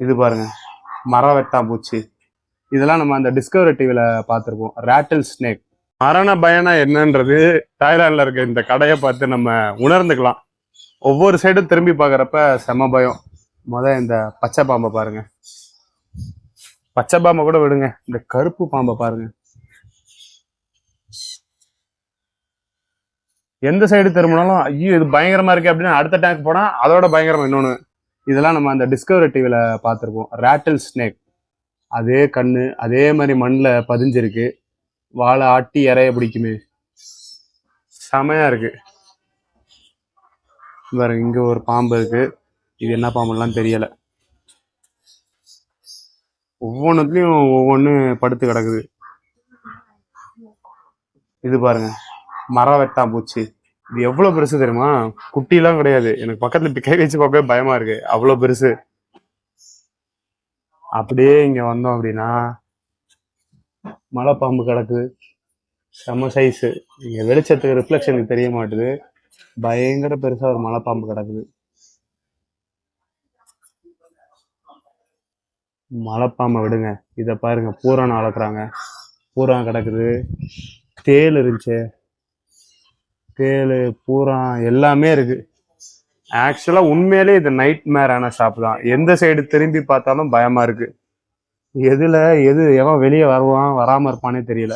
இது பாருங்க, மரம் வெட்டா பூச்சி. இதெல்லாம் நம்ம அந்த டிஸ்கவரி டிவில பார்த்துருப்போம். ரேட்டில் ஸ்னேக். மரண பயனா என்னன்றது தாய்லாந்துல இருக்க இந்த கடையை பார்த்து நம்ம உணர்ந்துக்கலாம். ஒவ்வொரு சைடும் திரும்பி பார்க்குறப்ப செம பயம். இந்த பச்சை பாம்பை பாருங்க. பச்சை பாம்பை கூட விடுங்க, இந்த கருப்பு பாம்பை பாருங்க. எந்த சைடு திரும்பினாலும் ஐயோ இது பயங்கரமா இருக்கு அப்படின்னு அடுத்த டேங்க் போனா அதோட பயங்கரமா இன்னொன்னு. இதெல்லாம் நம்ம அந்த டிஸ்கவரி டிவில பார்த்துருப்போம். ரேட்டில் ஸ்னேக். அதே கண்ணு அதே மாதிரி மண்ணில் பதிஞ்சிருக்கு. வாழை ஆட்டி இறைய பிடிக்குமே, செமையா இருக்கு பாருங்க. இங்க ஒரு பாம்பு இருக்கு, இது என்ன பாம்புலாம் தெரியல. ஒவ்வொன்றுத்துலயும் ஒவ்வொன்று படுத்து கிடக்குது. இது பாருங்க, மரம் வெட்டா பூச்சி. இது எவ்வளவு பெருசு தெரியுமா? குட்டிலாம் கிடையாது. எனக்கு பக்கத்துல கை வச்சு பார்க்கவே பயமா இருக்கு, அவ்வளவு பெருசு. அப்படியே இங்க வந்தோம் அப்படின்னா மலைப்பாம்பு கிடக்குது, செம சைஸு. இங்க வெளிச்சத்துக்கு ரிஃப்ளெக்ஷனுக்கு தெரிய மாட்டுது, பயங்கர பெருசா ஒரு மலைப்பாம்பு கிடக்குது. மலைப்பாம்பை விடுங்க, இதை பாருங்க, பூரான் வளர்க்குறாங்க. பூரான் கிடக்குது, தேல் இருந்துச்சு, தேல் பூரான் எல்லாமே இருக்கு. ஆக்சுவலா உண்மையிலே இது நைட் மேரான ஷாப் தான். எந்த சைடு திரும்பி பார்த்தாலும் பயமா இருக்கு. எதுல எவன் வெளியே வருவான் வராம இருப்பானே தெரியல.